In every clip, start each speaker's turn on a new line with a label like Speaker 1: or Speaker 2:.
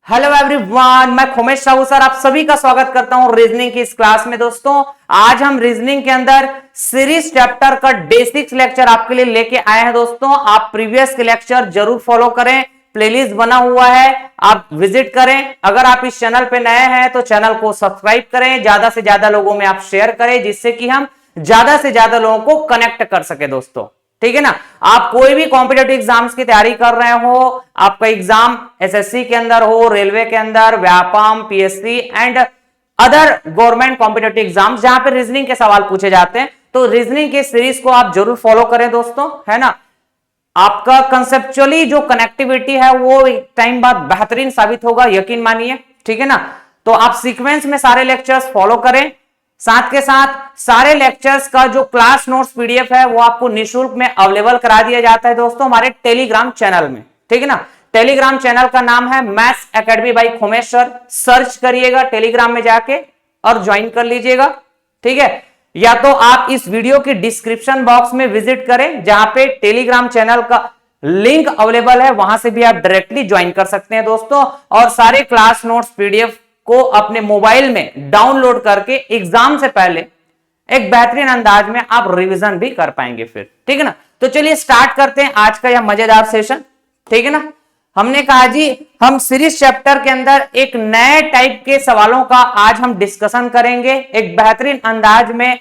Speaker 1: Hello everyone, मैं Khomesh Sahu sir आप सभी का स्वागत करता हूं रीजनिंग की इस क्लास में। दोस्तों आज हम रीजनिंग के अंदर सीरीज चैप्टर का डे 6 लेक्चर आपके लिए लेके आए हैं। दोस्तों आप प्रीवियस के लेक्चर जरूर फॉलो करें, प्लेलिस्ट बना हुआ है, आप विजिट करें। अगर आप इस चैनल पे नए हैं तो चैनल को सब्सक्राइब करें, ज्यादा से ज्यादा लोगों में आप शेयर करें जिससे कि हम ज्यादा से ज्यादा लोगों को कनेक्ट कर सके। दोस्तों ठीक है ना, आप कोई भी कॉम्पिटेटिव एग्जाम्स की तैयारी कर रहे हो, आपका एग्जाम एसएससी के अंदर हो, रेलवे के अंदर, Vyapam, PSC and other government competitive exams जहां पे रीजनिंग के सवाल पूछे जाते हैं, तो रीजनिंग के सीरीज को आप जरूर फॉलो करें दोस्तों, है ना। आपका कंसेप्चुअली जो कनेक्टिविटी है वो एक टाइम बाद बेहतरीन साबित होगा, यकीन मानिए, ठीक है ना। तो आप सीक्वेंस में सारे लेक्चर्स फॉलो करें, साथ के साथ सारे लेक्चर्स का जो क्लास नोट्स पीडीएफ है वो आपको निःशुल्क में अवेलेबल करा दिया जाता है दोस्तों हमारे टेलीग्राम चैनल में, ठीक है ना। टेलीग्राम चैनल का नाम है maths academy by Khomesh sir, search करिएगा टेलीग्राम में जाके और ज्वाइन कर लीजिएगा, ठीक है। या तो आप इस वीडियो की डिस्क्रिप्शन बॉक्स में विजिट करें जहां पे टेलीग्राम चैनल का लिंक अवेलेबल है, वहां से भी आप डायरेक्टली ज्वाइन कर सकते हैं दोस्तों। और सारे क्लास नोट्स पीडीएफ को अपने मोबाइल में डाउनलोड करके एग्जाम से पहले एक बेहतरीन अंदाज में आप रिवीजन भी कर पाएंगे फिर, ठीक है ना। तो चलिए स्टार्ट करते हैं आज का यह मजेदार सेशन, ठीक है ना। हमने कहा जी हम सीरीज चैप्टर के अंदर एक नए टाइप के सवालों का आज हम डिस्कशन करेंगे, एक बेहतरीन अंदाज में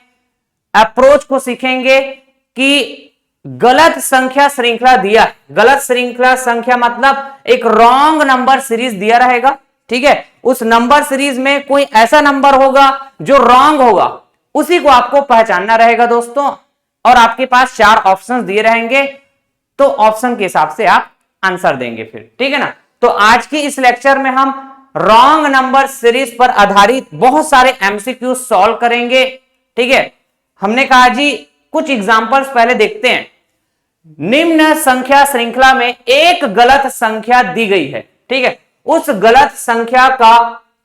Speaker 1: अप्रोच को सीखेंगे कि गलत संख्या श्रृंखला दिया, गलत श्रृंखला संख्या मतलब एक रॉन्ग नंबर सीरीज दिया रहेगा, ठीक है। उस नंबर सीरीज में कोई ऐसा नंबर होगा जो रॉन्ग होगा, उसी को आपको पहचानना रहेगा दोस्तों। और आपके पास 4 ऑप्शंस दिए रहेंगे, तो ऑप्शन के हिसाब से आप आंसर देंगे फिर, ठीक है ना। तो आज की इस लेक्चर में हम रॉन्ग नंबर सीरीज पर आधारित बहुत सारे एमसीक्यू सॉल्व करेंगे, ठीक है। हमने कहा जी कुछ एग्जांपल्स पहले देखते हैं। निम्न संख्या श्रृंखला में एक गलत संख्या दी गई है, ठीक है। उस गलत संख्या का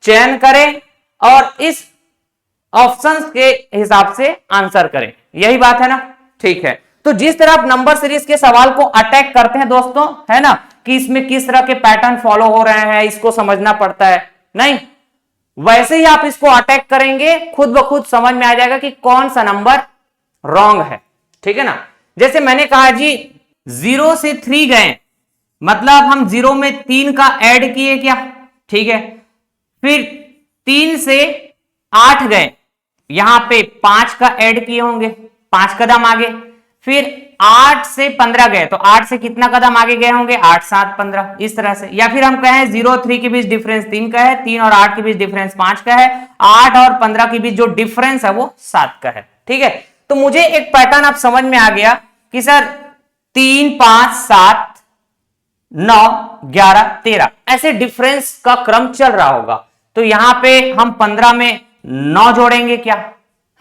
Speaker 1: चयन करें और इस ऑप्शंस के हिसाब से आंसर करें, यही बात है ना, ठीक है। तो जिस तरह आप नंबर सीरीज के सवाल को अटैक करते हैं दोस्तों, है ना, कि इसमें किस तरह के पैटर्न फॉलो हो रहे हैं इसको समझना पड़ता है, नहीं, वैसे ही आप इसको अटैक करेंगे, खुद ब खुद समझ में आ जाएगा कि कौन सा नंबर रॉन्ग है, ठीक है ना। जैसे मैंने कहा जी 0 से 3 गए, मतलब हम 0 में 3 का ऐड किए क्या, ठीक है। फिर 3 से 8 गए, यहां पे 5 का ऐड किए होंगे, 5 कदम आगे। फिर 8 से 15 गए, तो 8 से कितना कदम आगे गए होंगे, 8 7 15, इस तरह से। या फिर हम कहें 0 और 3 के बीच डिफरेंस 3 का है, 3 और 8 के बीच डिफरेंस 5 का है, 8 और 15 के बीच जो डिफरेंस है वो 7 का है, ठीक है। तो मुझे एक पैटर्न अब समझ में आ गया कि सर 3 5 7 9 11 13 ऐसे डिफरेंस का क्रम चल रहा होगा। तो यहां पे हम 15 में 9 जोड़ेंगे क्या,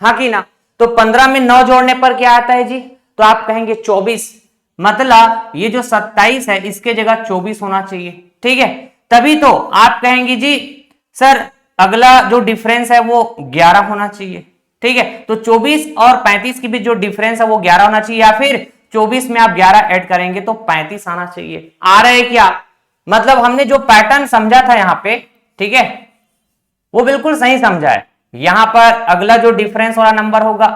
Speaker 1: हाँ कि ना। तो 15 में 9 जोड़ने पर क्या आता है जी, तो आप कहेंगे 24, मतलब ये जो 27 है इसके जगह 24 होना चाहिए, ठीक है। तभी तो आप कहेंगे जी सर अगला जो डिफरेंस है वो 11 होना चाहिए, ठीक है। तो 24 और 35 के बीच जो डिफरेंस है वो 11 होना चाहिए, या फिर 24 में आप 11 ऐड करेंगे तो 35 आना चाहिए। आ रहे क्या, मतलब हमने जो पैटर्न समझा था यहां पे, ठीक है, वो बिल्कुल सही समझा है। यहां पर अगला जो डिफरेंस वाला नंबर होगा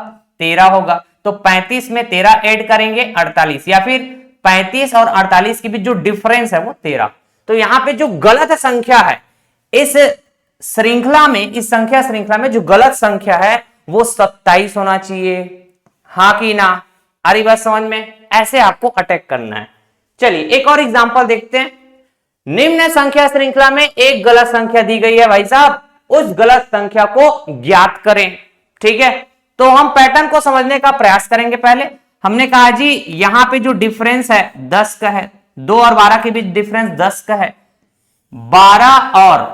Speaker 1: 13 होगा, तो 35 में 13 ऐड करेंगे 48, या फिर 35 और 48 के बीच जो डिफरेंस है वो 13। तो यहां पे जो गलत संख्या है इस श्रृंखला में, इस संख्या श्रृंखला में जो गलत संख्या है वो 27 होना चाहिए, हाँ कि ना। आ रही बात समझ में, ऐसे आपको अटैक करना है। चलिए एक और एग्जांपल देखते हैं। निम्न संख्या श्रृंखला में एक गलत संख्या दी गई है भाई साहब, उस गलत संख्या को ज्ञात करें, ठीक है। तो हम पैटर्न को समझने का प्रयास करेंगे। पहले हमने कहा जी यहां पे जो डिफरेंस है 10 का है, 2 और 12 के बीच डिफरेंस 10 का है, 12 और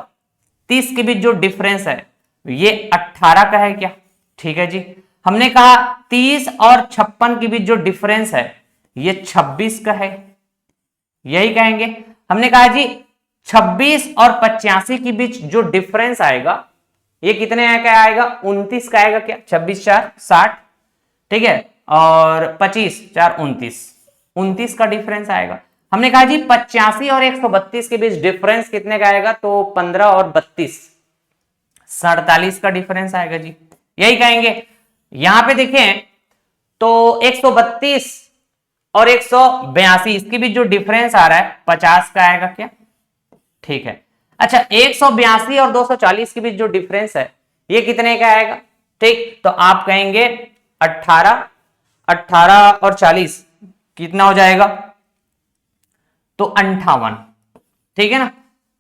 Speaker 1: 30 के बीच जो डिफरेंस है ये 18 का है क्या, ठीक है जी। हमने कहा 30 और 56 के बीच जो डिफरेंस है ये 26 का है, यही कहेंगे। हमने कहा जी 26 और 85 के बीच जो डिफरेंस आएगा ये कितने का आएगा, 29 का आएगा क्या, 26 4 60, ठीक है, और 25 4 29, 29 का डिफरेंस आएगा। हमने कहा जी 85 और 132 के बीच डिफरेंस कितने का आएगा, तो 15 और 32 47 का डिफरेंस आएगा जी, यही कहेंगे। यहां पे देखें तो 132 और 182 इसके बीच जो डिफरेंस आ रहा है 50 का आएगा क्या, ठीक है। अच्छा 182 और 240 के बीच जो डिफरेंस है ये कितने का आएगा, ठीक, तो आप कहेंगे 18 18 और 40 कितना हो जाएगा, तो 58, ठीक है ना।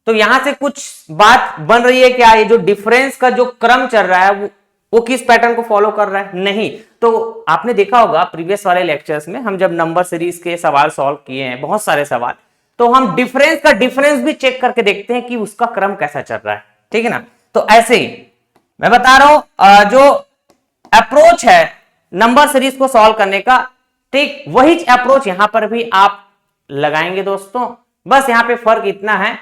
Speaker 1: तो यहां से कुछ बात बन रही है क्या, ये जो डिफरेंस का जो क्रम चल रहा है वो किस पैटर्न को फॉलो कर रहा है, नहीं। तो आपने देखा होगा प्रीवियस वाले लेक्चर्स में हम जब नंबर सीरीज के सवाल सॉल्व किए हैं, बहुत सारे सवाल, तो हम डिफरेंस का डिफरेंस भी चेक करके देखते हैं कि उसका क्रम कैसा चल रहा है, ठीक है ना। तो ऐसे ही मैं बता रहा हूं जो अप्रोच है नंबर सीरीज को सॉल्व करने का, ठीक, वही अप्रोच यहां पर भी आप लगाएंगे दोस्तों। बस यहां पे फर्क इतना है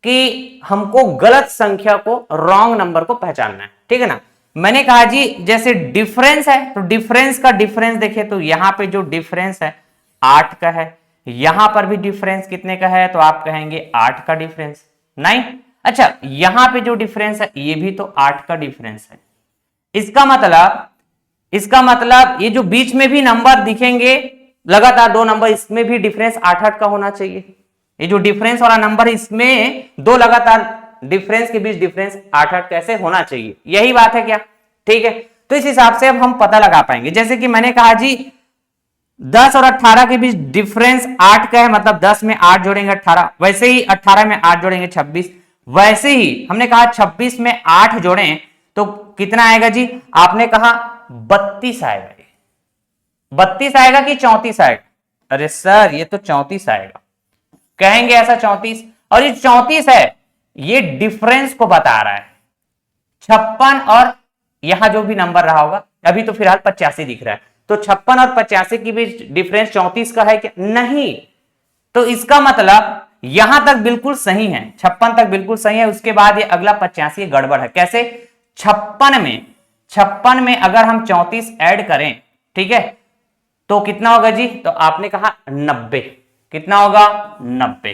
Speaker 1: कि हमको गलत संख्या को, रॉन्ग नंबर को पहचानना है, ठीक है ना। मैंने कहा जी जैसे डिफरेंस है तो डिफरेंस का डिफरेंस देखिए तो यहां पे जो डिफरेंस है 8 का है, यहां पर भी डिफरेंस कितने का है, तो आप कहेंगे 8 का डिफरेंस, 9। अच्छा यहां पे जो डिफरेंस है ये भी तो 8 का डिफरेंस है। इसका मतलब ये जो बीच में भी नंबर दिखेंगे लगातार दो नंबर, इसमें भी डिफरेंस 8-8 का होना चाहिए। ये जो डिफरेंस वाला नंबर इसमें दो लगातार डिफरेंस के बीच डिफरेंस 8-8 कैसे होना चाहिए, यही बात है क्या, ठीक है। तो इस हिसाब से अब हम पता लगा पाएंगे। जैसे कि मैंने कहा जी 10 और 18 के बीच डिफरेंस 8 का है, मतलब 10 में 8 जोड़ेंगे 18, वैसे ही 18 में 8 जोड़ेंगे 26, वैसे ही हमने कहा 26 में 8 जोड़ें तो कितना आएगा जी, आपने कहा 32 आएगा। 32 आएगा कि 34 आएगा, अरे सर ये तो 34 आएगा, कहेंगे ऐसा 34, और ये 34 है, ये डिफरेंस को बता रहा है। 56 और यहां जो भी नंबर रहा होगा, अभी तो फिलहाल 85 दिख रहा है, तो 56 और 85 के बीच डिफरेंस 34 का है क्या, नहीं। तो इसका मतलब यहां तक बिल्कुल सही है, 56 तक बिल्कुल सही है, उसके बाद ये अगला 85 गड़बड़ है। कैसे, 56 में अगर हम 34 ऐड करें, ठीक है, तो कितना होगा जी, तो आपने कहा 90, कितना होगा 90,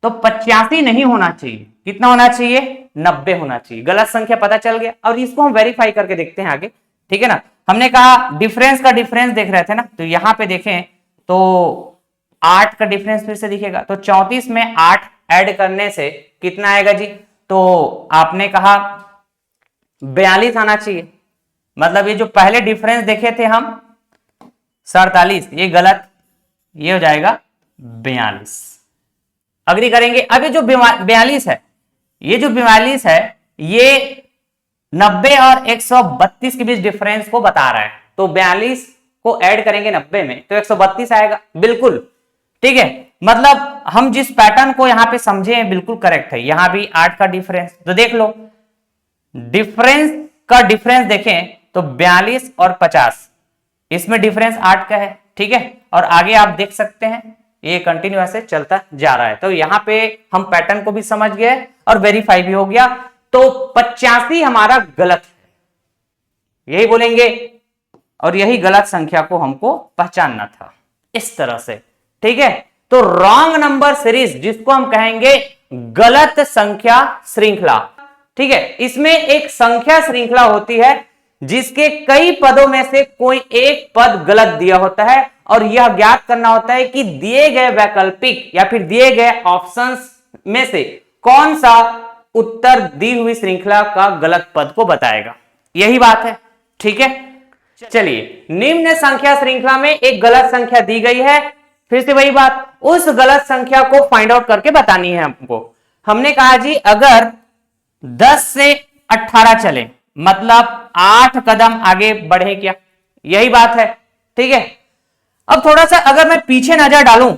Speaker 1: तो 85 नहीं होना चाहिए, कितना होना चाहिए, 90 होना चाहिए। गलत संख्या पता चल गया, और इसको हम वेरीफाई करके देखते हैं आगे, ठीक है ना। हमने कहा डिफरेंस का डिफरेंस देख रहे थे ना, तो यहां पे देखें तो 8 का डिफरेंस फिर से दिखेगा, तो 34 में 8 ऐड करने से कितना आएगा जी, तो आपने कहा 42 आना चाहिए। मतलब ये जो पहले डिफरेंस देखे थे हम 47, ये गलत, ये हो जाएगा 42। अग्री करेंगे। अब ये जो 42 है, ये जो 42 है ये 90 और 132 के बीच डिफरेंस को बता रहा है, तो 42 को ऐड करेंगे 90 में तो 132 आएगा, बिल्कुल ठीक है। मतलब हम जिस पैटर्न को यहां पे समझे हैं बिल्कुल करेक्ट है। यहां भी 8 का डिफरेंस, तो देख लो डिफरेंस का डिफरेंस देखें तो 42 और 50, इसमें डिफरेंस 8 का है, ठीक है। और आगे आप देख सकते हैं ये कंटिन्यू ऐसे चलता जा रहा है। तो यहां पे हम पैटर्न को भी समझ गए और वेरीफाई भी हो गया। तो 85 हमारा गलत है, यही बोलेंगे, और यही गलत संख्या को हमको पहचानना था इस तरह से, ठीक है। तो रॉन्ग नंबर सीरीज जिसको हम कहेंगे गलत संख्या श्रृंखला, ठीक है। इसमें एक संख्या श्रृंखला होती है जिसके कई पदों में से कोई एक पद गलत दिया होता है, और यह ज्ञात करना होता है कि दिए गए वैकल्पिक या फिर दिए गए ऑप्शंस में से कौन सा उत्तर दी हुई श्रृंखला का गलत पद को बताएगा, यही बात है, ठीक है। चलिए, निम्न संख्या श्रृंखला में एक गलत संख्या दी गई है, फिर से वही बात, उस गलत संख्या को फाइंड आउट करके बतानी है हमको। हमने कहा जी अगर 10 से 18 चले मतलब 8 कदम आगे बढ़े क्या, यही बात है, ठीक है। अब थोड़ा सा अगर मैं पीछे नजर डालूं,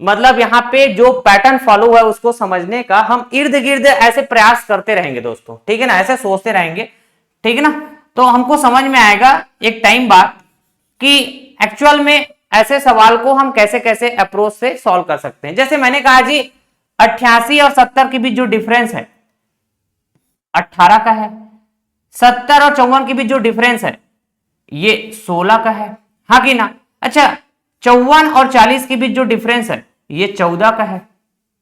Speaker 1: मतलब यहां पे जो पैटर्न फॉलो हुआ है उसको समझने का हम इर्द गिर्द ऐसे प्रयास करते रहेंगे दोस्तों, ठीक है ना, ऐसे सोचते रहेंगे, ठीक है ना। तो हमको समझ में आएगा एक टाइम बाद कि एक्चुअल में ऐसे सवाल को हम कैसे कैसे अप्रोच से सॉल्व कर सकते हैं। जैसे मैंने कहा जी 88 और 70 के बीच जो डिफरेंस है 18 का है, 70 और 54 के बीच जो डिफरेंस है ये 16 का है, हाँ कि ना। अच्छा 54 और 40 के बीच जो डिफरेंस है ये 14 का है।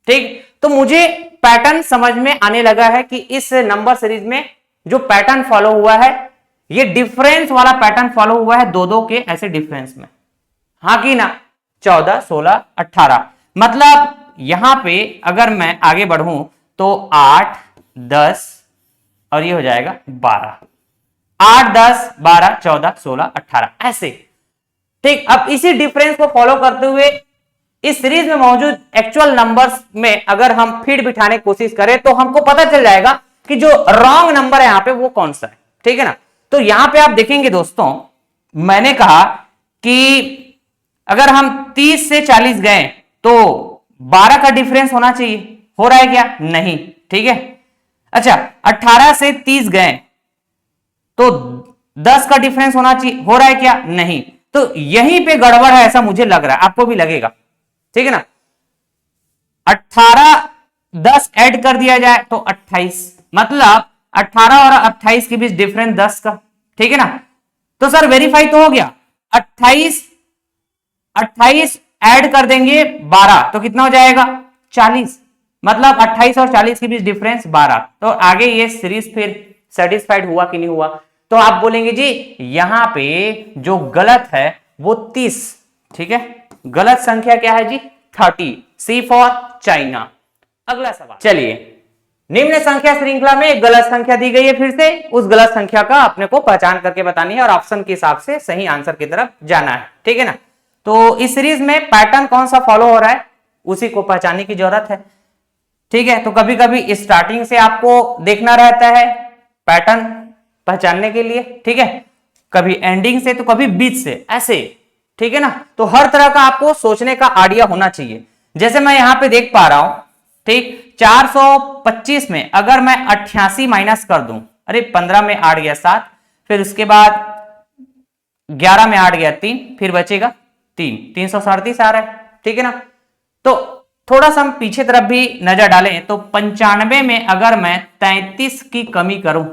Speaker 1: ठीक, तो मुझे पैटर्न समझ में आने लगा है कि इस नंबर सीरीज में जो पैटर्न फॉलो हुआ है ये डिफरेंस वाला पैटर्न फॉलो हुआ है, दो दो के ऐसे डिफरेंस में। हाँ कि ना, 14, 16, 18, मतलब यहां पे अगर मैं आगे बढ़ूं तो 8, 10 और ये हो जाएगा 12, 8, 10, 12, 14, 16, 18 ऐसे। ठीक, अब इसी डिफरेंस को फॉलो करते हुए इस सीरीज में मौजूद एक्चुअल नंबर्स में अगर हम फिट बिठाने की कोशिश करें तो हमको पता चल जाएगा कि जो रॉन्ग नंबर है यहां पे वो कौन सा है। ठीक है ना, तो यहां पे आप देखेंगे दोस्तों, मैंने कहा कि अगर हम 30 से 40 गए तो 12 का डिफरेंस होना चाहिए, हो रहा है क्या? नहीं। ठीक है, अच्छा 18 से 30 गए तो 10 का डिफरेंस होना चाहिए, हो रहा है क्या? नहीं। तो यहीं पे गड़बड़ है ऐसा मुझे लग रहा है, आपको भी लगेगा। ठीक है ना, 18 10 ऐड कर दिया जाए तो 28, मतलब 18 और 28 के बीच डिफरेंस 10 का। ठीक है ना, तो सर वेरीफाई तो हो गया। 28 ऐड कर देंगे 12 तो कितना हो जाएगा? 40, मतलब 28 और 40 के बीच डिफरेंस 12। तो आगे ये सीरीज फिर सेटिस्फाइड हुआ कि नहीं हुआ? तो आप बोलेंगे जी यहां पे जो गलत है वो 30। ठीक है, गलत संख्या क्या है जी? 30, सी फॉर चाइना। अगला सवाल, चलिए, निम्न संख्या श्रृंखला में एक गलत संख्या दी गई है, फिर से उस गलत संख्या का अपने को पहचान करके बतानी है और ऑप्शन के हिसाब से सही आंसर की तरफ जाना है। ठीक है ना, तो इस सीरीज में पैटर्न कौन सा फॉलो हो रहा है उसी को पहचानने की जरूरत है। ठीक है, तो कभी कभी स्टार्टिंग से आपको देखना रहता है पैटर्न पहचानने के लिए। ठीक है, कभी एंडिंग से तो कभी बीच से, ऐसे। ठीक है ना, तो हर तरह का आपको सोचने का आइडिया होना चाहिए। जैसे मैं यहां पे देख पा रहा हूं, ठीक, 425 में अगर मैं 88 माइनस कर दूं, अरे 15 में 8 गया 7, फिर उसके बाद 11 में 8 गया 3, फिर बचेगा 3, 337 आ रहा है। ठीक है ना, तो थोड़ा सा हम पीछे तरफ भी नजर डालें तो 95 में अगर मैं 33 की कमी करूं,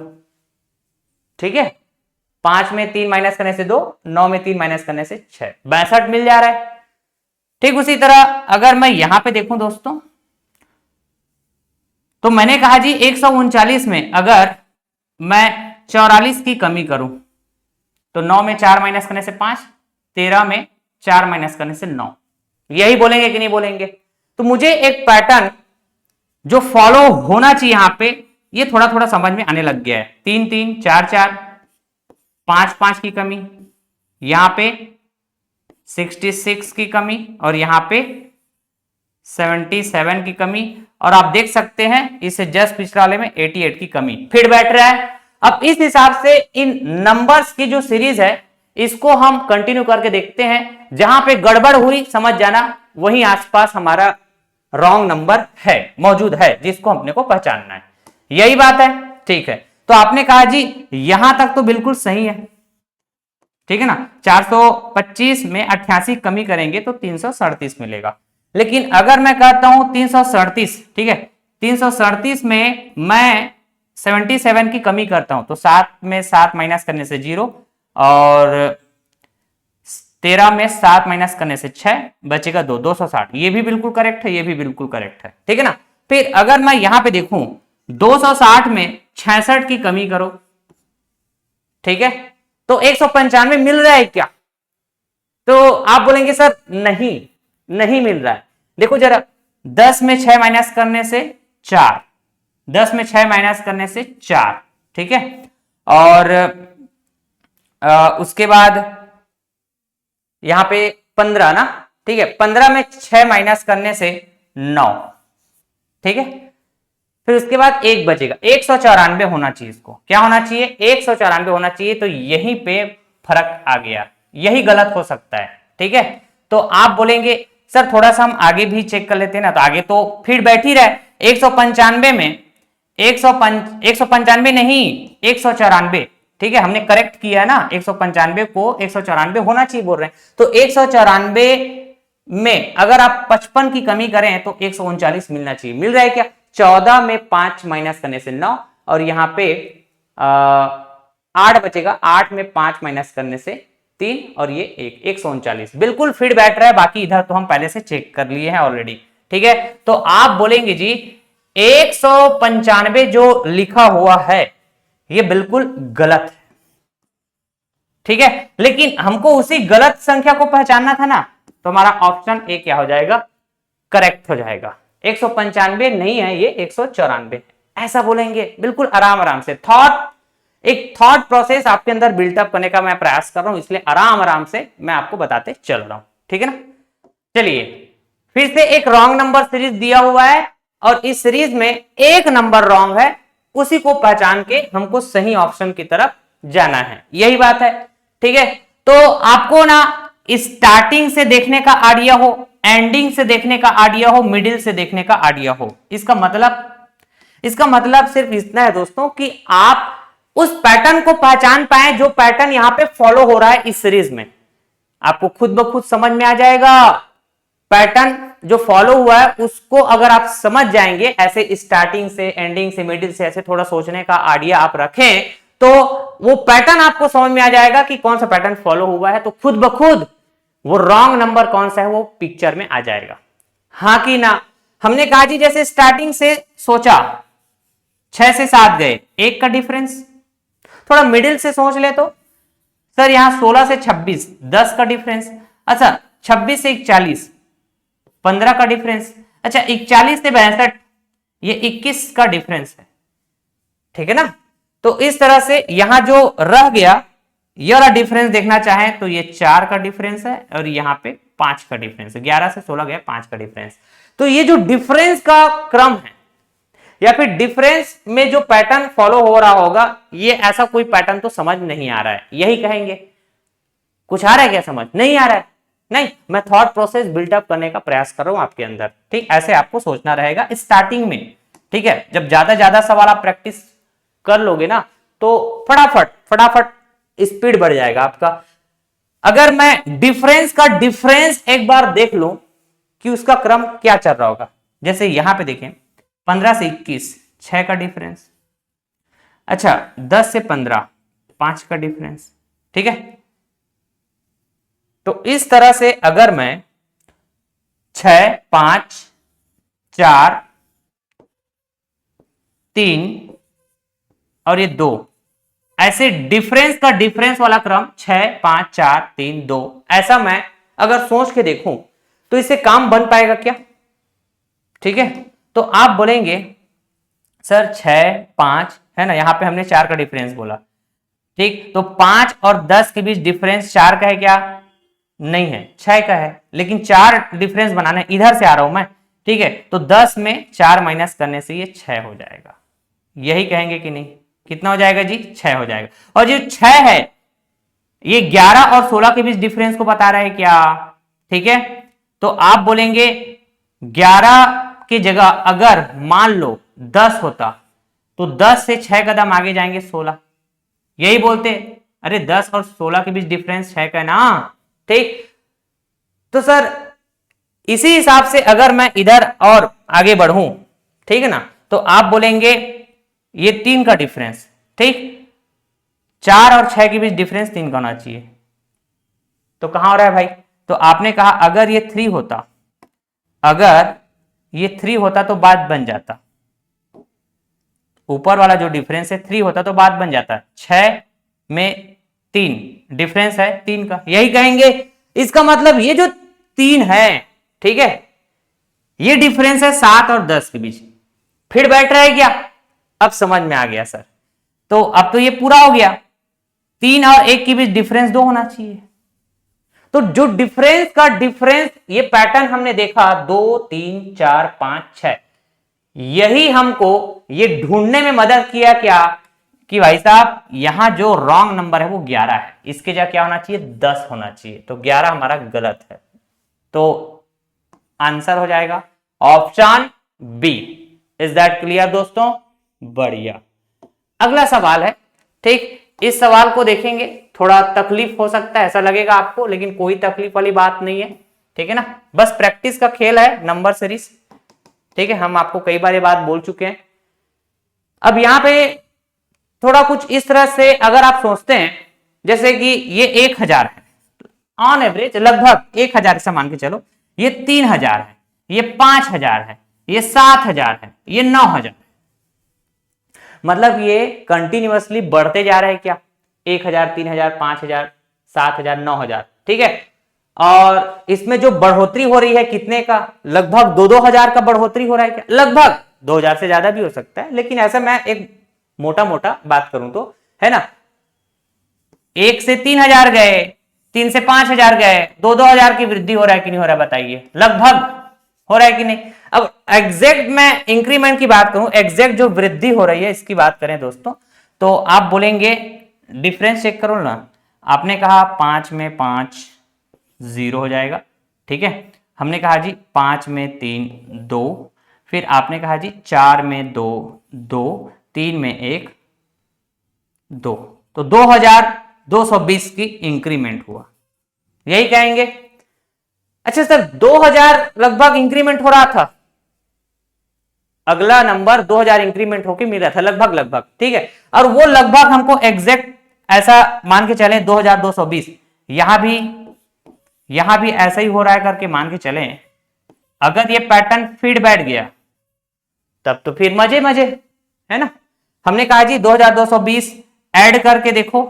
Speaker 1: ठीक है, 5 में 3 माइनस करने से 2, 9 में 3 माइनस करने से 6, 62 मिल जा रहा है। ठीक, उसी तरह अगर मैं यहां पे देखूं दोस्तों, तो मैंने कहा जी 139 में अगर मैं 44 की कमी करूं तो 9 में 4 माइनस करने से 5, 13 में 4 माइनस करने से 9, यही बोलेंगे कि नहीं बोलेंगे? तो मुझे एक पैटर्न जो फॉलो होना चाहिए यहां पे, ये थोड़ा थोड़ा समझ में आने लग गया है। 3 3 4 4, 5 5 की कमी, यहां पे 66 की कमी और यहां पे 77 की कमी, और आप देख सकते हैं इससे जस्ट पिछले वाले में 88 की कमी फिर बैठ रहा है। अब इस हिसाब से इन नंबर्स की जो सीरीज है इसको हम कंटिन्यू करके देखते हैं। जहां पे गड़बड़ हुई समझ जाना वहीं आसपास हमारा रॉन्ग नंबर है, मौजूद है, जिसको अपने को पहचानना है। यही बात है। ठीक है, तो आपने कहा जी यहां तक तो बिल्कुल सही है। ठीक है ना, 425 में 88 कमी करेंगे तो 337 मिलेगा। लेकिन अगर मैं कहता हूं 337, ठीक है, 337 में मैं 77 की कमी करता हूं तो 7 में 7 माइनस करने से 0 और 13 में 7 माइनस करने से 6, बचेगा 2, 260। ये भी बिल्कुल करेक्ट है, ये भी बिल्कुल करेक्ट है। ठीक है ना, फिर अगर मैं यहां पे देखूं 260 में 66 की कमी करो, ठीक है, तो 195 मिल रहा है क्या? तो आप बोलेंगे सर नहीं, नहीं मिल रहा है। देखो जरा, 10 में 6 माइनस करने से 4, 10 में 6 माइनस करने से 4, ठीक है, और उसके बाद यहां पे 15 ना, ठीक है, 15 में 6 माइनस करने से 9, ठीक है, फिर उसके बाद 1 बचेगा। 194 होना चाहिए, इसको क्या होना चाहिए? 194 होना चाहिए। तो यहीं पे फर्क आ गया, यही गलत हो सकता है। ठीक है, तो आप बोलेंगे सर थोड़ा सा हम आगे भी चेक कर लेते हैं ना, तो आगे तो फिर बैठ ही रहा है। 195 में 195 नहीं, 194, ठीक है, हमने करेक्ट किया ना, 195 को 194 होना चाहिए बोल रहे हैं। तो 194 में अगर आप 55 की कमी करें तो 139 मिलना चाहिए। मिल रहा है क्या? 14 में 5 माइनस करने से 9, और यहां पे 8 बचेगा, 8 में 5 माइनस करने से 3 और ये 139 बिल्कुल फिट बैठ रहा है। बाकी इधर तो हम पहले से चेक कर लिए हैं ऑलरेडी। ठीक है, तो आप बोलेंगे जी 195 जो लिखा हुआ है ये बिल्कुल गलत है। ठीक है, लेकिन हमको उसी गलत संख्या को पहचानना था ना, तो हमारा ऑप्शन ए क्या हो जाएगा, करेक्ट हो जाएगा। 195 नहीं है, ये 194 ऐसा बोलेंगे बिल्कुल आराम आराम से। एक थॉट प्रोसेस आपके अंदर बिल्टअप करने का मैं प्रयास कर रहा हूं, इसलिए आराम आराम से मैं आपको बताते चल रहा हूं। ठीक है ना, चलिए फिर से एक रॉन्ग नंबर सीरीज दिया हुआ है और इस सीरीज में एक नंबर रॉन्ग है, उसी को पहचान के हमको सही ऑप्शन की तरफ जाना है, यही बात है। ठीक है, तो आपको ना स्टार्टिंग से देखने का आइडिया हो, एंडिंग से देखने का आइडिया हो, मिडिल से देखने का आइडिया हो। इसका मतलब सिर्फ इतना है दोस्तों कि आप उस पैटर्न को पहचान पाए जो पैटर्न यहां पे फॉलो हो रहा है इस सीरीज में। आपको खुद ब खुद समझ में आ जाएगा पैटर्न जो फॉलो हुआ है, उसको अगर आप समझ जाएंगे ऐसे स्टार्टिंग से एंडिंग से मिडिल से, ऐसे थोड़ा सोचने का आइडिया आप रखें तो वो पैटर्न आपको समझ में आ जाएगा कि कौन सा पैटर्न फॉलो हुआ है, तो खुद ब खुद वो रॉन्ग नंबर कौन सा है वो पिक्चर में आ जाएगा। हाँ कि ना, हमने कहा जी जैसे स्टार्टिंग से सोचा 6 से 7 गए, 1 का डिफरेंस। थोड़ा मिडिल से सोच ले तो सर यहां 16 से 26 10 का डिफरेंस। अच्छा 26 से 41 15 का डिफरेंस। अच्छा 41 से 62 ये 21 का डिफरेंस है। ठीक है ना, तो इस तरह से यहां जो रह गया ये वाला डिफरेंस देखना चाहें तो ये 4 का डिफरेंस है और यहां पे 5 का डिफरेंस है। 11 से 16 गया 5 का डिफरेंस। तो ये जो डिफरेंस का क्रम है या फिर डिफरेंस में जो पैटर्न फॉलो हो रहा होगा, ये ऐसा कोई पैटर्न तो समझ नहीं आ रहा है, यही कहेंगे। कुछ आ रहा है क्या समझ? नहीं आ रहा है, नहीं, मैं थॉट प्रोसेस बिल्टअप करने का प्रयास कर रहा हूं आपके अंदर। ठीक, ऐसे आपको सोचना रहेगा स्टार्टिंग में। ठीक है, जब ज्यादा सवाल आप प्रैक्टिस कर लोगे ना तो फटाफट स्पीड बढ़ जाएगा आपका। अगर मैं डिफरेंस का डिफरेंस एक बार देख लूं कि उसका क्रम क्या चल रहा होगा, जैसे यहां पे देखें 15 से 21 6 का डिफरेंस। अच्छा 10 से 15 5 का डिफरेंस। ठीक है, तो इस तरह से अगर मैं 6 5 4 3 और ये 2 ऐसे डिफरेंस का डिफरेंस वाला क्रम 6 5 4 3 2 ऐसा मैं अगर सोच के देखूं तो इससे काम बन पाएगा क्या? ठीक है, तो आप बोलेंगे सर 6 5 है ना, यहां पे हमने 4 का डिफरेंस बोला। ठीक, तो 5 और 10 के बीच डिफरेंस 4 का है क्या? नहीं है, 6 का है। लेकिन 4 डिफरेंस बनाना है, इधर से आ रहा हूं मैं। ठीक है, तो 10 में 4 माइनस करने से ये 6 हो जाएगा, यही कहेंगे कि नहीं? कितना हो जाएगा जी? 6 हो जाएगा। और जो 6 है ये 11 और 16 के बीच डिफरेंस को बता रहा है क्या? ठीक है, तो आप बोलेंगे 11 की जगह अगर मान लो 10 होता तो 10 से 6 कदम आगे जाएंगे 16, यही बोलते। अरे 10 और 16 के बीच डिफरेंस 6 का है ना। ठीक, तो सर इसी हिसाब से अगर मैं इधर और आगे बढ़ूं, ठीक है ना, तो आप बोलेंगे ये 3 का डिफरेंस। ठीक, 4 और 6 के बीच डिफरेंस 3 का होना चाहिए, तो कहां हो रहा है भाई? तो आपने कहा अगर ये 3 होता, अगर ये 3 होता तो बात बन जाता। ऊपर वाला जो डिफरेंस है 3 होता तो बात बन जाता। 6 में 3 डिफरेंस है 3 का, यही कहेंगे। इसका मतलब ये जो 3 है, ठीक है, ये डिफरेंस है 7 और 10 के बीच, फिर बैठ रहा है क्या? अब समझ में आ गया सर। तो अब तो ये पूरा हो गया, 3 और 1 के बीच डिफरेंस 2 होना चाहिए। तो जो डिफरेंस का डिफरेंस ये पैटर्न हमने देखा 2 3 4 5 6, यही हमको ये ढूंढने में मदद किया क्या कि भाई साहब यहां जो रॉन्ग नंबर है वो 11 है, इसके जगह क्या होना चाहिए? 10 होना चाहिए। तो 11 हमारा गलत है, तो आंसर हो जाएगा option B. Is that clear दोस्तों? बढ़िया। अगला सवाल है। ठीक, इस सवाल को देखेंगे, थोड़ा तकलीफ हो सकता है ऐसा लगेगा आपको, लेकिन कोई तकलीफ वाली बात नहीं है। ठीक है ना, बस प्रैक्टिस का खेल है, नंबर सीरीज। ठीक है, हम आपको कई बार ये बात बोल चुके हैं। अब यहां पे थोड़ा कुछ इस तरह से अगर आप सोचते हैं जैसे कि ये 1000 है, ऑन एवरेज लगभग 1000 से मान के चलो, ये 3000 है, ये 5000 है, ये 7000 है, ये 9000, मतलब ये कंटिन्यूअसली बढ़ते जा रहे हैं क्या, 1000, 3000, 5000, 7000, 9000, ठीक है। और इसमें जो बढ़ोतरी हो रही है कितने का, लगभग 2-2000 का बढ़ोतरी हो रहा है क्या, लगभग 2000 से ज्यादा भी हो सकता है, लेकिन ऐसा मैं एक मोटा मोटा बात करूं तो, है ना, 1 से 3000 गए, 3 से 5000 गए, 2-2000 की वृद्धि हो रहा है कि नहीं हो रहा है बताइए, लगभग हो रहा है कि नहीं। अब एग्जैक्ट मैं इंक्रीमेंट की बात करूं, एग्जैक्ट जो वृद्धि हो रही है इसकी बात करें दोस्तों, तो आप बोलेंगे डिफरेंस चेक करो ना, आपने कहा 5 में 5 0 हो जाएगा, ठीक है, हमने कहा जी 5 में 3 2, फिर आपने कहा जी 4 में 2 2, 3 में 1 2, तो 2220 की इंक्रीमेंट हुआ, यही कहेंगे। अच्छा सर 2000 लगभग इंक्रीमेंट हो रहा था, अगला नंबर 2000 इंक्रीमेंट होके मिल रहा था लगभग लगभग, ठीक है, और वो लगभग हमको एग्जैक्ट ऐसा मान के चले 2220, यहां भी ऐसा ही हो रहा है करके मान के चले। अगर ये पैटर्न फिर बैठ गया तब तो फिर मजे मजे, है ना। हमने कहा जी 2220 ऐड करके देखो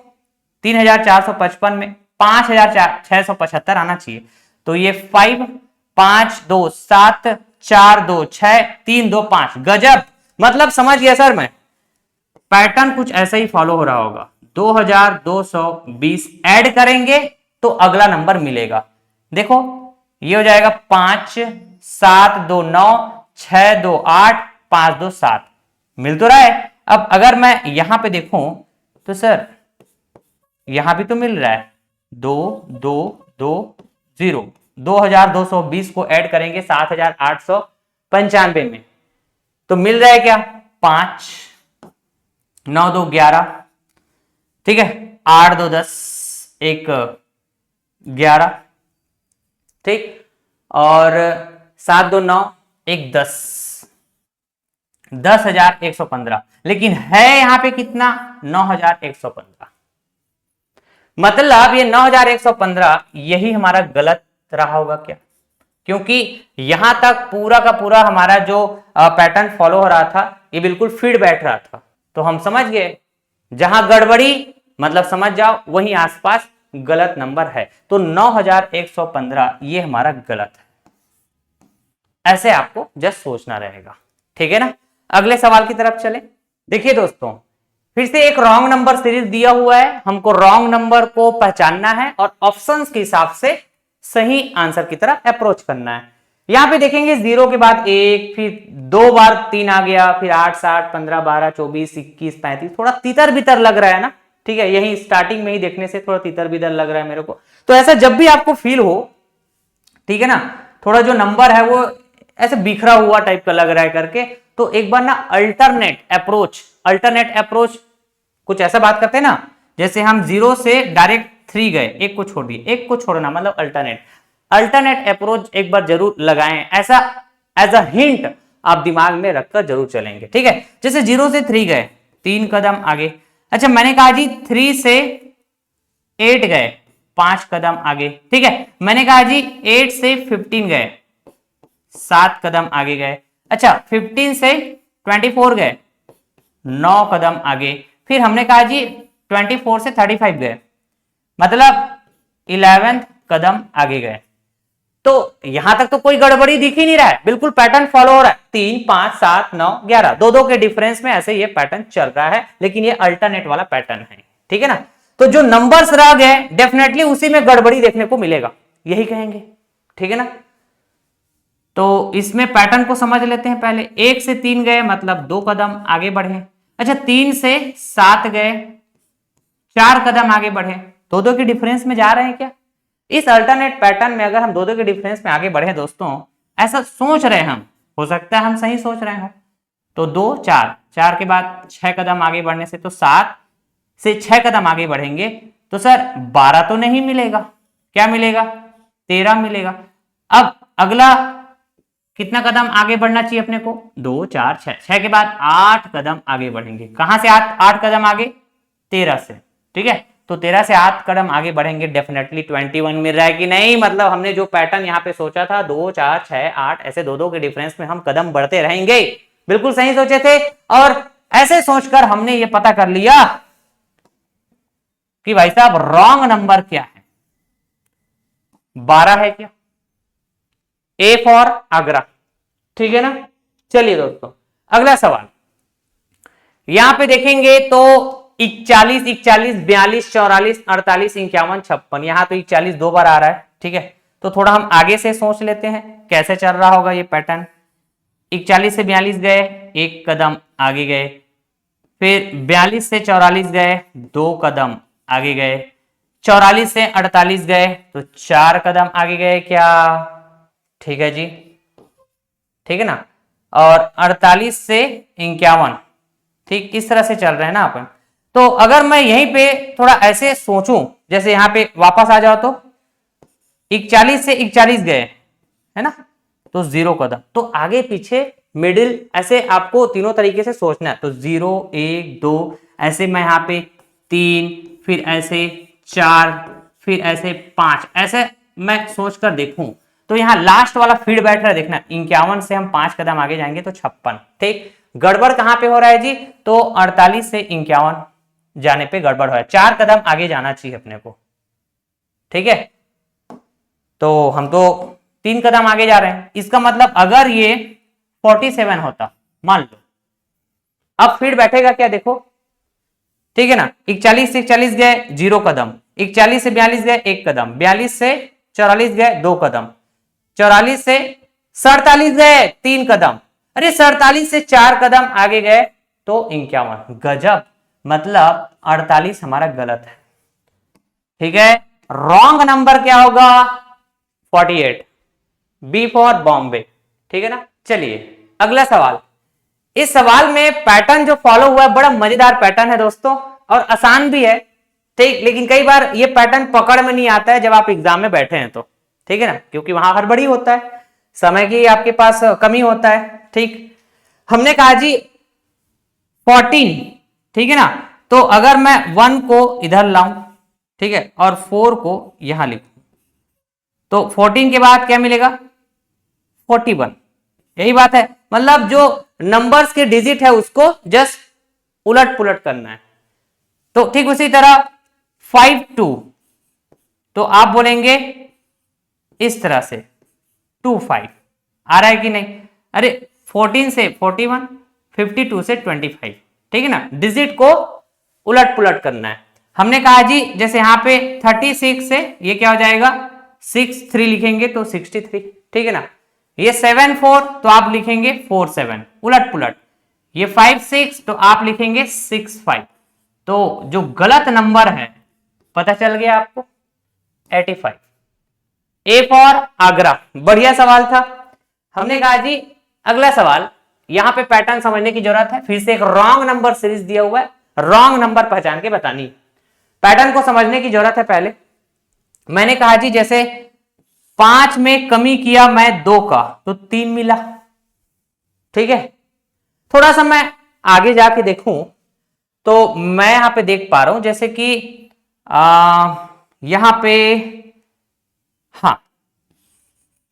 Speaker 1: 3455 में 5675 आना चाहिए, तो ये 5 5 2 7 4 2 6 3 2 5, गजब, मतलब समझ गया सर मैं, पैटर्न कुछ ऐसा ही फॉलो हो रहा होगा। 2220 ऐड करेंगे तो अगला नंबर मिलेगा, देखो ये हो जाएगा 5 7 2 9 6 2 8 5 2 7, मिल तो रहा है। अब अगर मैं यहां पे देखूं तो सर यहां भी तो मिल रहा है 2 2 2 0, 2220 को ऐड करेंगे 7895 में, तो मिल रहा है क्या 5 9 2 11, ठीक है, 8 2 10 1 11, ठीक, और 7 2 9 1 10, 10,115, लेकिन है यहां पे कितना 9,115, मतलब ये 9,115 यही हमारा गलत रहा होगा क्या, क्योंकि यहां तक पूरा का पूरा हमारा जो पैटर्न फॉलो हो रहा था ये बिल्कुल फिट बैठ रहा था, तो हम समझ गए जहां गड़बड़ी मतलब समझ जाओ वहीं आसपास गलत नंबर है, तो 9,115 ये हमारा गलत है, ऐसे आपको जस्ट सोचना रहेगा, ठीक है ना। अगले सवाल की तरफ चले। देखिए दोस्तों फिर से एक रॉन्ग नंबर सीरीज दिया हुआ है, हमको रॉन्ग नंबर को पहचानना है और ऑप्शंस के हिसाब से सही आंसर की तरफ अप्रोच करना है। यहां पे देखेंगे 0 के बाद 1, फिर 2 बार 3 आ गया, फिर 8 7 15 12 24 21 35, थोड़ा तितर बितर लग रहा है ना, ठीक है, यही स्टार्टिंग में ही देखने से थोड़ा तितर बितर लग रहा है मेरे को, तो ऐसा जब भी आपको फील हो, ठीक है ना, थोड़ा जो नंबर है वो ऐसे बिखरा हुआ टाइप का लग रहा है करके, तो एक बार ना अल्टरनेट अप्रोच कुछ ऐसा बात करते हैं ना, जैसे हम 0 से डायरेक्ट 3 गए, एक को छोड़ दिए, एक को छोड़ना मतलब अल्टरनेट अप्रोच एक बार जरूर लगाएं, ऐसा एज अ हिंट आप दिमाग में रखकर जरूर चलेंगे, ठीक है। जैसे 0 से 3 गए 3 कदम आगे, अच्छा मैंने कहा जी 3 से 8 गए 5 कदम आगे, ठीक है, मैंने कहा जी 8 से 15 गए 7 कदम आगे गए, अच्छा 15 से 24 गए 9 कदम आगे, फिर हमने कहा जी 24 से 35 गए, मतलब 11 कदम आगे गए, तो यहां तक तो कोई गड़बड़ी दिख ही नहीं रहा है, बिल्कुल पैटर्न फॉलो हो रहा है, 3 5 7 9 11, दो के डिफरेंस में ऐसे ये पैटर्न चल रहा है, लेकिन ये अल्टरनेट वाला पैटर्न है, ठीक है ना। तो जो नंबर्स रह गए डेफिनेटली उसी में गड़बड़ी देखने को मिलेगा, यही कहेंगे, ठीक है ना। तो इसमें पैटर्न को समझ लेते हैं पहले, 1 से 3 गए मतलब 2 कदम आगे बढ़े, अच्छा 3 से 7 गए 4 कदम आगे बढ़े, दो के डिफरेंस में जा रहे हैं क्या। इस अल्टरनेट पैटर्न में अगर हम दो के डिफरेंस में आगे बढ़े दोस्तों, ऐसा सोच रहे हम, हो सकता है हम सही सोच रहे हो, तो 2 4 4 के बाद 6 कदम आगे बढ़ने से तो 7 से 6 कदम आगे बढ़ेंगे, तो सर 12 तो नहीं मिलेगा, क्या मिलेगा 13 मिलेगा। अब अगला कितना कदम आगे बढ़ना चाहिए अपने को, 2 4 6 के बाद 8 कदम आगे बढ़ेंगे, कहां से 8 कदम आगे 13 से, ठीक है, तो 13 से 8 कदम आगे बढ़ेंगे डेफिनेटली 21 मिल रहा है कि नहीं। मतलब हमने जो पैटर्न यहाँ पे सोचा था 2 4 6 8 ऐसे 2 के डिफरेंस में हम कदम बढ़ते रहेंगे, बिल्कुल सही सोचे थे। और ऐसे सोचकर हमने ये पता कर लिया कि भाई साहब रॉन्ग नंबर क्या है, 12 है क्या, ए फॉर आगरा, ठीक है ना। चलिए दोस्तों अगला सवाल यहां पे देखेंगे तो 41 41 42 44 48 51 56, यहां तो 41 2 बार आ रहा है, ठीक है। तो थोड़ा हम आगे से सोच लेते हैं कैसे चल रहा होगा ये पैटर्न। 41 से 42 गए, एक कदम आगे गए, फिर 42 से 44 गए, 2 कदम आगे गए, 44 से 48 गए तो 4 कदम आगे गए क्या, ठीक है जी, ठीक है ना। और 48 से 51, ठीक इस तरह से चल रहे हैं ना अपन। तो अगर मैं यहीं पे थोड़ा ऐसे सोचूं, जैसे यहां पे वापस आ जाओ तो 41 से 41 गए है ना, तो 0 कदम, तो आगे पीछे मिडिल ऐसे आपको तीनों तरीके से सोचना है। तो 0 1 2 ऐसे, मैं यहाँ पे 3, फिर ऐसे 4, फिर ऐसे 5, ऐसे मैं सोचकर देखूं तो यहाँ लास्ट वाला फीड बैठ रहा है, देखना 51 से हम 5 कदम आगे जाएंगे तो 56, ठीक। गड़बड़ कहां पे हो रहा है जी, तो 48 से 51 जाने पे गड़बड़ हो रहा है, 4 कदम आगे जाना चाहिए अपने को, ठीक है। तो हम तो 3 कदम आगे जा रहे हैं, इसका मतलब अगर ये 47 होता मान लो, अब फीड बैठेगा क्या देखो, ठीक है ना। 41 से 41 गए 0 कदम, 41 से 42 गए 1 कदम, 42 से 44 गए 2 कदम, 44 से 47 गए 3 कदम, अरे 47 से 4 कदम आगे गए तो 51, गजब। मतलब 48 हमारा गलत है, ठीक है। रॉन्ग नंबर क्या होगा, 48, बी फॉर बॉम्बे, ठीक है ना। चलिए अगला सवाल, इस सवाल में पैटर्न जो फॉलो हुआ है बड़ा मजेदार पैटर्न है दोस्तों, और आसान भी है, ठीक। लेकिन कई बार ये पैटर्न पकड़ में नहीं आता है जब आप एग्जाम में बैठे हैं तो, ठीक है ना, क्योंकि वहां हड़बड़ी होता है, समय की आपके पास कमी होता है, ठीक। हमने कहा जी 14, ठीक है ना। तो अगर मैं 1 को इधर लाऊं, ठीक है, और 4 को यहां लिखूं तो 14 के बाद क्या मिलेगा, 41, यही बात है। मतलब जो नंबर्स के डिजिट है उसको जस्ट उलट पुलट करना है। तो ठीक उसी तरह 52, तो आप बोलेंगे इस तरह से 25, आ रहा है कि नहीं, अरे 14 से 41, 52 से 25, ठीक है ना, डिजिट को उलट पुलट करना है। हमने कहा जी जैसे यहां पे 36 से ये क्या हो जाएगा 63 लिखेंगे तो 63, ठीक है ना। ये 74 तो आप लिखेंगे 47, उलट पुलट। ये 56 तो आप लिखेंगे 65। तो जो गलत नंबर है पता चल गया आपको, 85, ए फॉर आगरा। बढ़िया सवाल था। हमने कहा जी अगला सवाल, यहां पे पैटर्न समझने की जरूरत है, फिर से एक रॉन्ग नंबर सीरीज दिया हुआ है, रॉन्ग नंबर पहचान के बतानी, पैटर्न को समझने की जरूरत है। पहले मैंने कहा जी जैसे 5 में कमी किया मैं 2 का तो 3 मिला, ठीक है। थोड़ा सा मैं आगे जाके देखूं तो मैं यहां पे देख पा रहा हूं जैसे कि यहां पे, हाँ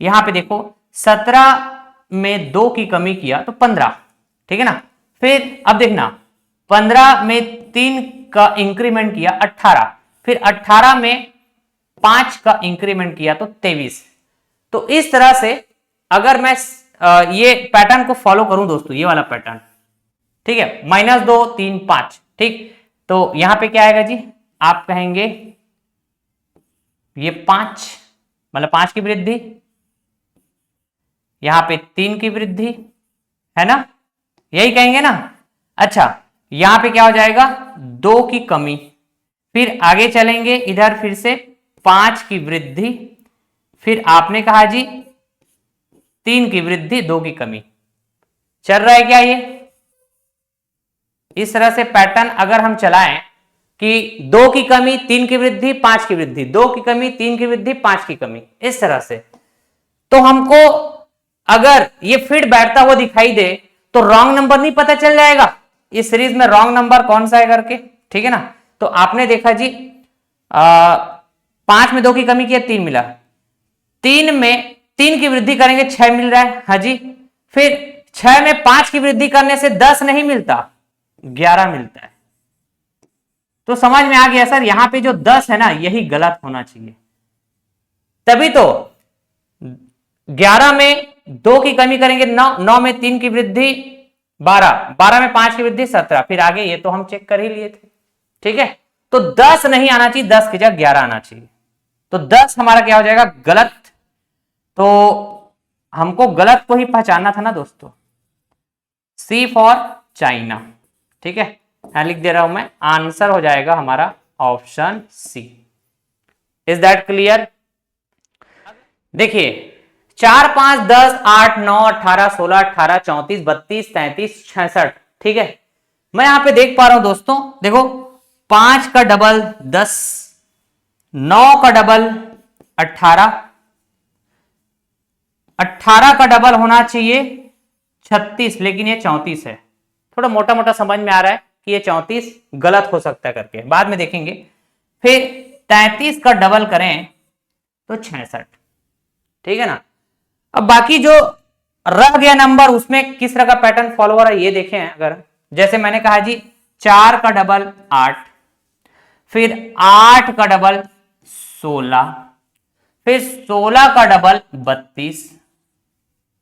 Speaker 1: यहां पे देखो 17 में 2 की कमी किया तो 15, ठीक है ना। फिर अब देखना 15 में 3 का इंक्रीमेंट किया 18, फिर 18 में 5 का इंक्रीमेंट किया तो 23। तो इस तरह से अगर मैं ये पैटर्न को फॉलो करूं दोस्तों, ये वाला पैटर्न, ठीक है, -2 3 5, ठीक। तो यहां पे क्या आएगा जी, आप कहेंगे ये 5 मतलब 5 की वृद्धि, यहां पे 3 की वृद्धि, है ना, यही कहेंगे ना। अच्छा यहां पे क्या हो जाएगा 2 की कमी, फिर आगे चलेंगे इधर फिर से 5 की वृद्धि, फिर आपने कहा जी 3 की वृद्धि 2 की कमी। चल रहा है क्या ये, इस तरह से पैटर्न अगर हम चलाएं कि 2 की कमी 3 की वृद्धि 5 की वृद्धि, 2 की कमी 3 की वृद्धि 5 की कमी, इस तरह से, तो हमको अगर ये फिट बैठता हुआ दिखाई दे तो रॉन्ग नंबर नहीं पता चल जाएगा इस सीरीज में रॉन्ग नंबर कौन सा है करके, ठीक है ना। तो आपने देखा जी 5 में 2 की कमी किया, 3 मिला। 3 में 3 की वृद्धि करेंगे 6 मिल रहा है, हाँ जी। फिर 6 में 5 की वृद्धि करने से 10 नहीं मिलता, 11 मिलता है। तो समझ में आ गया सर, यहां पे जो 10 है ना यही गलत होना चाहिए। तभी तो 11 में 2 की कमी करेंगे 9, 9 में 3 की वृद्धि 12, 12 में 5 की वृद्धि 17, फिर आगे ये तो हम चेक कर ही लिए थे, ठीक है। तो 10 नहीं आना चाहिए, 10 की जगह 11 आना चाहिए। तो 10 हमारा क्या हो जाएगा, गलत। तो हमको गलत को ही पहचानना था ना दोस्तों। सी फॉर चाइना, ठीक है। यहां लिख दे रहा हूं मैं, आंसर हो जाएगा हमारा option C. Is that clear? देखिए 4, 5, 10, 8, 9, 18, 16, 18, 34, 32, 33, 66, ठीक है। मैं यहां पे देख पा रहा हूं दोस्तों, देखो 5 का डबल 10, 9 का डबल 18, 18 का डबल होना चाहिए 36, लेकिन ये 34 है। थोड़ा मोटा मोटा समझ में आ रहा है कि ये 34 गलत हो सकता है करके, बाद में देखेंगे। फिर 33 का डबल करें तो 66, ठीक है ना। अब बाकी जो रह गया नंबर उसमें किस तरह का पैटर्न फॉलो हो रहा है ये देखें। अगर जैसे मैंने कहा जी 4 का डबल 8, फिर 8 का डबल 16, फिर 16 का डबल 32,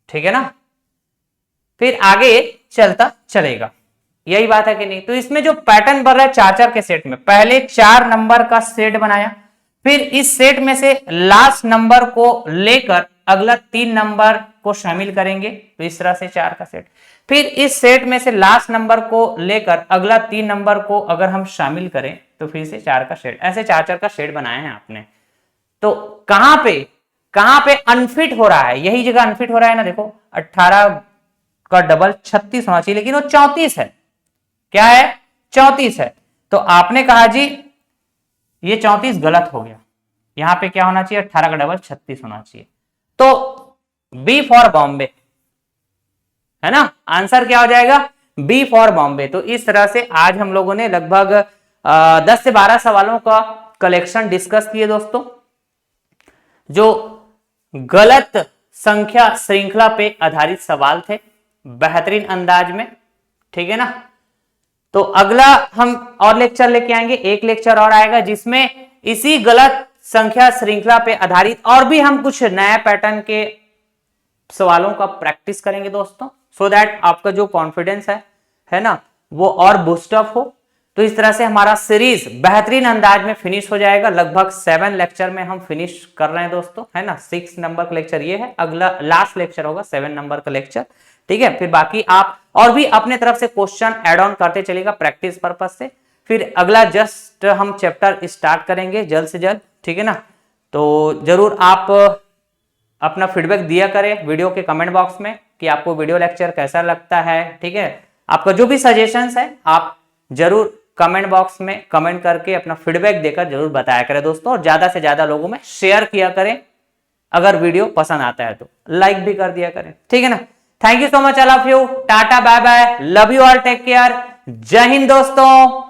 Speaker 1: ठीक है ना। फिर आगे चलता चलेगा, यही बात है कि नहीं। तो इसमें जो पैटर्न बन रहा है 4-4 के सेट में, पहले 4 नंबर का सेट बनाया, फिर इस सेट में से लास्ट नंबर को लेकर अगला 3 नंबर को शामिल करेंगे, तो इस तरह से 4 का सेट। फिर इस सेट में से लास्ट नंबर को लेकर अगला 3 नंबर को अगर हम शामिल करें तो फिर से 4 का सेट। ऐसे 4-4 का सेट बनाए हैं आपने। तो कहां पे अनफिट हो रहा है, यही जगह अनफिट हो रहा है ना। देखो 18 का डबल 36 होना चाहिए, लेकिन वो 34 है। क्या है, 34 है। तो आपने कहा जी ये 34 गलत हो गया, यहां पे क्या होना चाहिए, 18 का डबल 36 होना चाहिए। तो बी फॉर बॉम्बे है ना, आंसर क्या हो जाएगा, बी फॉर बॉम्बे। तो इस तरह से आज हम लोगों ने लगभग 10 से 12 सवालों का कलेक्शन डिस्कस किए दोस्तों, जो गलत संख्या श्रृंखला पे आधारित सवाल थे बेहतरीन अंदाज में, ठीक है ना। तो अगला हम और लेक्चर लेके आएंगे, एक लेक्चर और आएगा जिसमें इसी गलत संख्या श्रृंखला पे आधारित और भी हम कुछ नया पैटर्न के सवालों का प्रैक्टिस करेंगे दोस्तों, सो दैट आपका जो कॉन्फिडेंस है ना वो और बूस्टअप हो। तो इस तरह से हमारा सीरीज बेहतरीन अंदाज में फिनिश हो जाएगा। लगभग 7 लेक्चर में हम फिनिश कर रहे हैं दोस्तों, है ना। 6 नंबर का लेक्चर ये है, अगला लास्ट लेक्चर होगा 7 नंबर का लेक्चर, ठीक है। फिर बाकी आप और भी अपने तरफ से क्वेश्चन ऐड ऑन करते चलेगा प्रैक्टिस पर्पज से। फिर अगला जस्ट हम चैप्टर स्टार्ट करेंगे जल्द से जल्द, ठीक है ना। तो जरूर आप अपना फीडबैक दिया करें वीडियो के कमेंट बॉक्स में कि आपको वीडियो लेक्चर कैसा लगता है, ठीक है। आपका जो भी सजेशंस है आप जरूर कमेंट बॉक्स में कमेंट करके अपना फीडबैक देकर जरूर बताया करें दोस्तों, और ज्यादा से ज्यादा लोगों में शेयर किया करें। अगर वीडियो पसंद आता है तो लाइक भी कर दिया करें, ठीक है ना। Thank you so much all of you, tata bye bye, love you all, take care, जय हिंद दोस्तों।